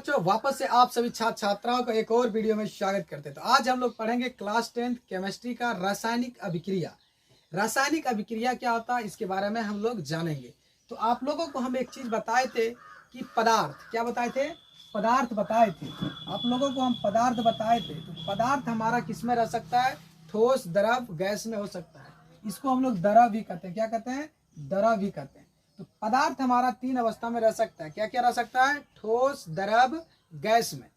बच्चों, वापस से आप सभी छात्र छात्राओं को एक और वीडियो में स्वागत करते हैं। तो आज हम लोग पढ़ेंगे क्लास 10 केमिस्ट्री का रासायनिक अभिक्रिया। रासायनिक अभिक्रिया क्या होता है इसके बारे में हम लोग जानेंगे। तो आप लोगों को हम एक चीज बताए थे कि पदार्थ, क्या बताए थे? पदार्थ बताए थे। आप लोगों को हम पदार्थ बताए थे। तो पदार्थ हमारा किस में रह सकता है? ठोस, द्रव, गैस में हो सकता है। इसको हम लोग द्रव भी कहते हैं। क्या कहते हैं? द्रव भी कहते हैं। तो पदार्थ हमारा 3 अवस्था में रह सकता है। क्या क्या रह सकता है? ठोस, द्रव, गैस में।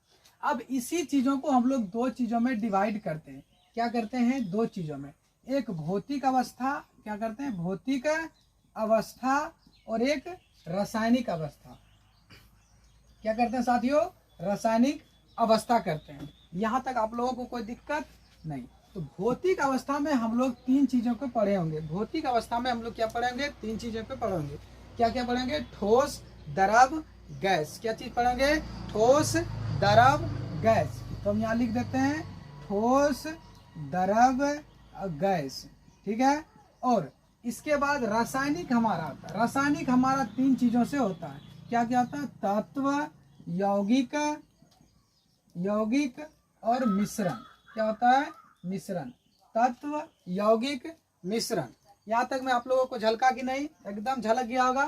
अब इसी चीजों को हम लोग 2 चीजों में डिवाइड करते हैं। क्या करते हैं? 2 चीजों में। एक भौतिक अवस्था, क्या करते हैं? भौतिक अवस्था, और एक रासायनिक अवस्था। क्या करते हैं साथियों? रासायनिक अवस्था करते हैं। यहाँ तक आप लोगों को कोई दिक्कत नहीं। तो भौतिक अवस्था में हम लोग 3 चीजों को पढ़े होंगे। भौतिक अवस्था में हम लोग क्या पढ़ेंगे? 3 चीजों को पढ़ेंगे। क्या क्या पढ़ेंगे? ठोस, द्रव, गैस। क्या चीज पढ़ेंगे? ठोस, द्रव, गैस। तो हम यहाँ लिख देते हैं ठोस, द्रव, गैस। ठीक है। और इसके बाद रासायनिक हमारा आता है। रासायनिक हमारा 3 चीजों से होता है। क्या क्या होता है? तत्व, यौगिक, यौगिक और मिश्रण। क्या होता है? मिश्रण। तत्व, यौगिक, मिश्रण। यहाँ तक मैं आप लोगों को झलका कि नहीं? एकदम झलक गया होगा।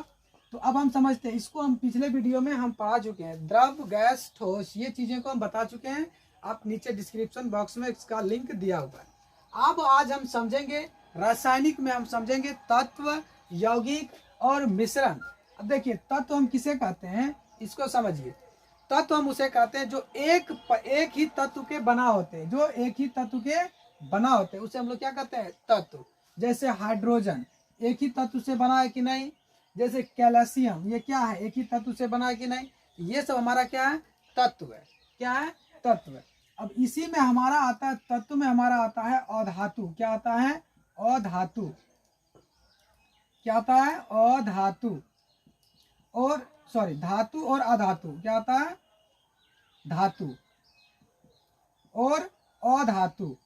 तो अब हम समझते हैं। इसको हम पिछले वीडियो में हम पढ़ा चुके हैं। द्रव, गैस, ठोस, ये चीजें को हम बता चुके हैं। आप नीचे डिस्क्रिप्शन बॉक्स में इसका लिंक दिया हुआ है। अब आज हम समझेंगे रासायनिक में, हम समझेंगे तत्व, यौगिक और मिश्रण। अब देखिए, तत्व हम किसे कहते हैं इसको समझिए। तत्व हम उसे कहते हैं जो एक ही तत्व के बना होते हैं। जो एक ही तत्व के बना होते हैं उसे हम लोग क्या कहते हैं? तत्व। जैसे हाइड्रोजन एक ही तत्व से बना है कि नहीं? जैसे कैल्शियम, ये क्या है? एक ही तत्व से बना है कि नहीं? ये सब हमारा क्या है? तत्व है। क्या है? तत्व है। अब इसी में हमारा आता है, तत्व में हमारा आता है अधातु। क्या आता है? अधातु। क्या आता है? अधातु। और सॉरी, धातु और अधातु। क्या आता है? धातु और अधातु।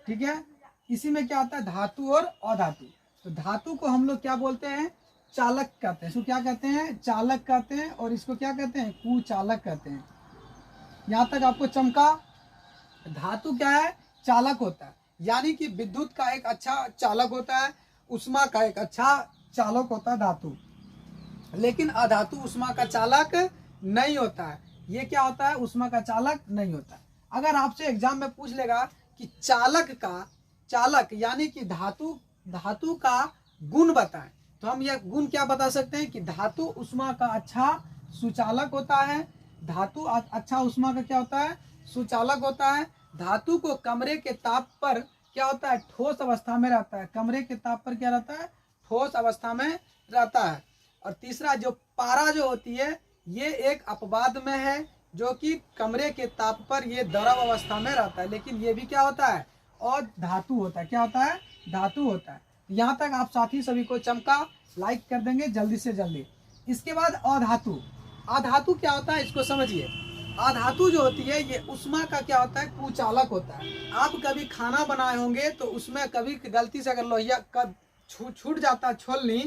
ठीक है। इसी में क्या आता है? धातु और अधातु। तो धातु को हम लोग क्या बोलते हैं? चालक कहते हैं। इसको क्या कहते हैं? चालक कहते हैं। और इसको क्या कहते हैं? कुचालक कहते हैं। यहाँ तक आपको चमका? धातु क्या है? चालक होता है। यानी कि विद्युत का एक अच्छा चालक होता है, उष्मा का एक अच्छा चालक होता है धातु। लेकिन अधातु उष्मा का चालक नहीं होता है। ये क्या होता है? उष्मा का चालक नहीं होता है। अगर आपसे एग्जाम में पूछ लेगा कि चालक यानी कि धातु का गुण बताएं, तो हम यह गुण क्या बता सकते हैं कि धातु उष्मा का अच्छा सुचालक होता है। धातु अच्छा उष्मा का क्या होता है? सुचालक होता है। धातु को कमरे के ताप पर क्या होता है? ठोस अवस्था में रहता है। कमरे के ताप पर क्या रहता है? ठोस अवस्था में रहता है। और तीसरा, जो पारा जो होती है, ये एक अपवाद में है, जो कि कमरे के ताप पर ये द्रव अवस्था में रहता है। लेकिन ये भी क्या होता है? और धातु होता है। क्या होता है? धातु होता है। यहाँ तक आप साथी सभी को चमका? लाइक कर देंगे जल्दी से जल्दी। इसके बाद अधातु। अधातु क्या होता है इसको समझिए। अधातु जो होती है ये उष्मा का क्या होता है? कुचालक होता है। आप कभी खाना बनाए होंगे तो उसमें कभी गलती से अगर लोहिया छूट जाता है, छोलनी,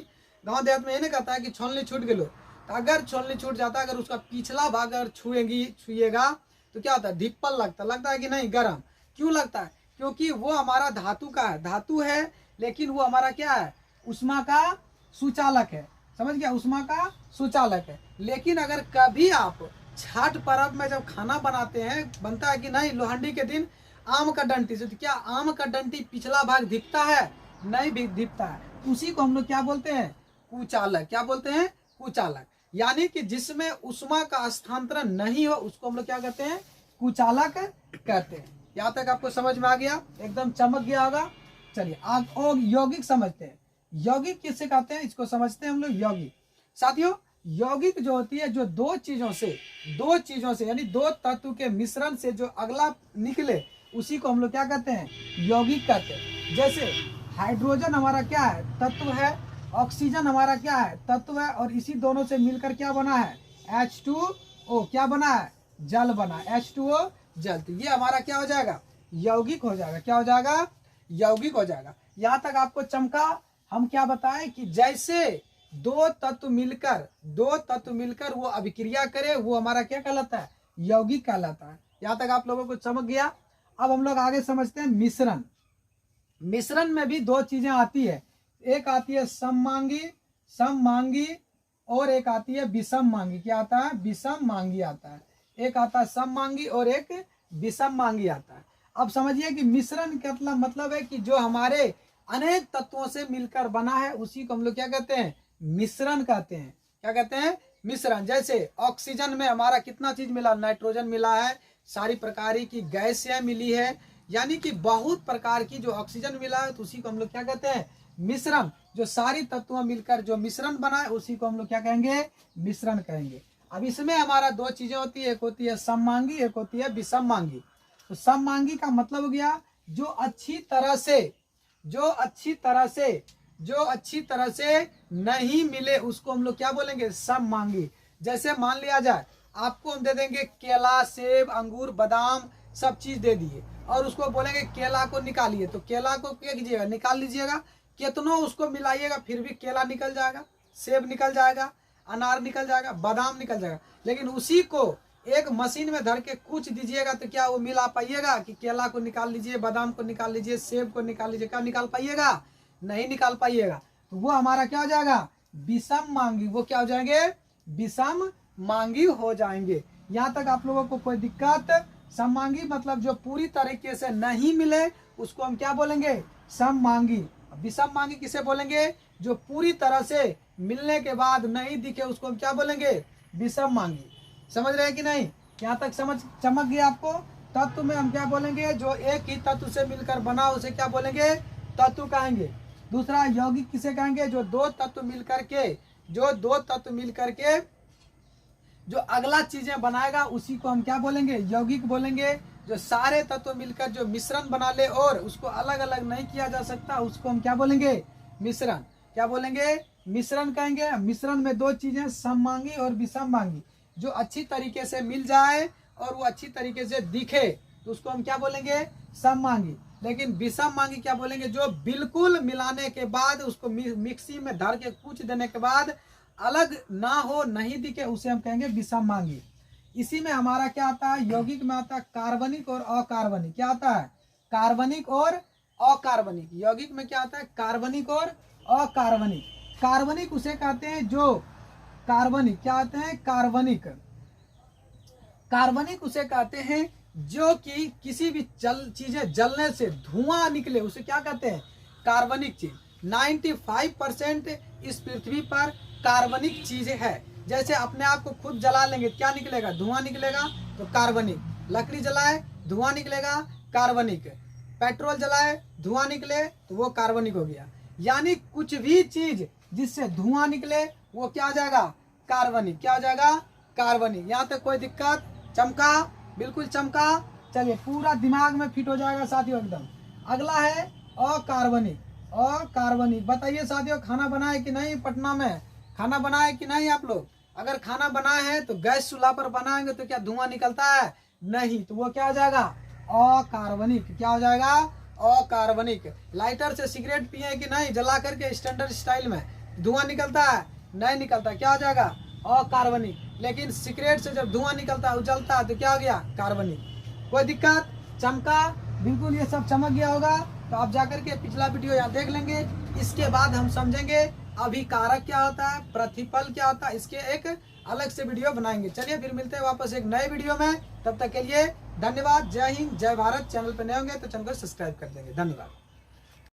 गाँव देहात में ये नहीं कहता है कि छोलनी छूट गई। तो अगर छोलनी छूट जाता है, अगर उसका पिछला भाग अगर छुएगा तो क्या होता है? धिप्पल लगता है कि नहीं? गर्म। क्यों लगता है? क्योंकि वो हमारा धातु का है। धातु है लेकिन वो हमारा क्या है? उष्मा का सुचालक है। समझ गया? उष्मा का सुचालक है। लेकिन अगर कभी आप छठ पर्व में जब खाना बनाते हैं, बनता है कि नहीं, लोहंडी के दिन आम का डंटी से, तो क्या आम का डंटी पिछला भाग धिपता है? नहीं भी धिपता है। उसी को हम लोग क्या बोलते हैं? कुचालक। क्या बोलते हैं? कुचालक। यानी कि जिसमें उष्मा का स्थानांतरण नहीं हो उसको हम लोग क्या कहते हैं? कुचालक कहते हैं। यहाँ तक आपको समझ में आ गया? एकदम चमक गया होगा। चलिए और यौगिक समझते हैं। यौगिक किससे कहते हैं इसको समझते हैं हम लोग। यौगिक साथियों, यौगिक जो होती है, जो दो चीजों से यानी 2 तत्व के मिश्रण से जो अगला निकले, उसी को हम लोग क्या कहते हैं? यौगिक कहते हैं। जैसे हाइड्रोजन हमारा क्या है? तत्व है। ऑक्सीजन हमारा क्या है? तत्व है। और इसी दोनों से मिलकर क्या बना है? H2O। क्या बना है? जल बना। H2O जल। तो ये हमारा क्या हो जाएगा? यौगिक हो जाएगा। क्या हो जाएगा? यौगिक हो जाएगा। यहाँ तक आपको चमका? हम क्या बताएं कि जैसे दो तत्व मिलकर वो अभिक्रिया करे, वो हमारा क्या कहलाता है? यौगिक कहलाता है। यहाँ तक आप लोगों को चमक गया। अब हम लोग आगे समझते हैं मिश्रण। मिश्रण में भी दो चीजें आती है, एक आती है सममांगी और एक आती है विषममांगी। क्या आता है? विषममांगी आता है। एक आता है सममांगी और एक विषममांगी आता है। अब समझिए कि मिश्रण का मतलब है कि जो हमारे अनेक तत्वों से मिलकर बना है उसी को हम लोग क्या कहते हैं? मिश्रण कहते हैं। क्या कहते हैं? मिश्रण। जैसे ऑक्सीजन में हमारा कितना चीज मिला? नाइट्रोजन मिला है, सारी प्रकार की गैसें मिली है, यानी कि बहुत प्रकार की जो ऑक्सीजन मिला है, तो उसी को हम लोग क्या कहते हैं? मिश्रण। जो सारी तत्व मिलकर जो मिश्रण बना है उसी को हम लोग क्या कहेंगे? मिश्रण कहेंगे। अब इसमें हमारा दो चीजें होती है, एक होती है सममांगी, एक होती है विषममांगी। तो सममांगी का मतलब हो गया जो अच्छी तरह से नहीं मिले उसको हम लोग क्या बोलेंगे? सममांगी। जैसे मान लिया जाए आपको हम दे देंगे केला, सेब, अंगूर, बादाम, सब चीज दे दिए और उसको बोलेंगे केला को निकालिए, तो केला को क्या कीजिएगा? निकाल लीजिएगा। कितनों उसको मिलाइएगा फिर भी केला निकल जाएगा, सेब निकल जाएगा, अनार निकल जाएगा, बादाम निकल जाएगा। लेकिन उसी को एक मशीन में धर के कुछ दीजिएगा तो क्या वो मिला पाइएगा? कि केला को निकाल लीजिए, बादाम को निकाल लीजिए, सेब को निकाल लीजिए, क्या निकाल पाइएगा? नहीं निकाल पाइएगा। तो वो हमारा क्या हो जाएगा? विषममांगी। वो क्या हो जाएंगे? विषममांगी हो जाएंगे। यहाँ तक आप लोगों को कोई दिक्कत? सममांगी मतलब जो पूरी तरीके से नहीं मिले उसको हम क्या बोलेंगे? सममांगी। विषममांगी किसे बोलेंगे? जो पूरी तरह से मिलने के बाद नहीं दिखे उसको हम क्या बोलेंगे? विषममांगी। समझ रहे हैं कि नहीं? यहाँ तक समझ चमक गया आपको? तत्व में हम क्या बोलेंगे? जो एक ही तत्व से मिलकर बना उसे क्या बोलेंगे? तत्व कहेंगे। दूसरा यौगिक किसे कहेंगे? जो दो तत्व मिलकर के जो अगला चीजें बनाएगा उसी को हम क्या बोलेंगे? यौगिक बोलेंगे। जो सारे तत्व मिलकर जो मिश्रण बना ले और उसको अलग अलग नहीं किया जा सकता उसको हम क्या बोलेंगे? मिश्रण। क्या बोलेंगे? मिश्रण कहेंगे। मिश्रण में दो चीजें सममांगी और विषममांगी। जो अच्छी तरीके से मिल जाए और वो अच्छी तरीके से दिखे तो उसको हम क्या बोलेंगे? सममांगी। लेकिन विषममांगी क्या बोलेंगे? जो बिल्कुल मिलाने के बाद उसको मिक्सी में धर के कूच देने के बाद अलग ना हो, नहीं दिखे, उसे हम कहेंगे विषममांगी। इसी में हमारा क्या आता है? यौगिक में आता है कार्बनिक और अकार्बनिक। क्या आता है? कार्बनिक और अकार्बनिक। यौगिक में क्या आता है? कार्बनिक और अकार्बनिक। कार्बनिक उसे कहते हैं जो कार्बनिक क्या आते हैं? कार्बनिक उसे कहते हैं जो कि किसी भी चीजें जलने से धुआं निकले उसे क्या कहते हैं? कार्बनिक चीज। 95% इस पृथ्वी पर कार्बनिक चीजें है। जैसे अपने आप को खुद जला लेंगे क्या निकलेगा? धुआं निकलेगा, तो कार्बनिक। लकड़ी जलाए धुआं निकलेगा, कार्बनिक। पेट्रोल जलाए धुआं निकले तो वो कार्बनिक हो गया। यानी कुछ भी चीज जिससे धुआं निकले वो क्या हो जाएगा? कार्बनिक। क्या हो जाएगा? कार्बनिक। यहाँ तक कोई दिक्कत? चमका? बिल्कुल चमका। चलिए पूरा दिमाग में फिट हो जाएगा साथियों एकदम। अगला है अकार्बनिक। अकार्बनिक बताइए साथियों, खाना बनाए कि नहीं? पटना में खाना बनाए कि नहीं आप लोग? अगर खाना बनाए हैं तो गैस चूल्हा पर बनाएंगे तो क्या धुआं निकलता है? नहीं। तो वो क्या हो जाएगा? अकार्बनिक। क्या हो जाएगा? अकार्बनिक। लाइटर से सिगरेट पिए कि नहीं? जला करके स्टैंडर्ड स्टाइल में धुआं निकलता है? नहीं निकलता। क्या हो जाएगा? अकार्बनिक। लेकिन सिगरेट से जब धुआं निकलता है उजलता है तो क्या हो गया? कार्बनिक। कोई दिक्कत? चमका? बिल्कुल ये सब चमक गया होगा। तो आप जाकर के पिछला वीडियो यहाँ देख लेंगे। इसके बाद हम समझेंगे अभिकारक क्या होता है, प्रतिफल क्या होता है, इसके एक अलग से वीडियो बनाएंगे। चलिए फिर मिलते हैं वापस एक नए वीडियो में। तब तक के लिए धन्यवाद। जय हिंद, जय भारत। चैनल पर नए होंगे तो चैनल को सब्सक्राइब कर देंगे। धन्यवाद।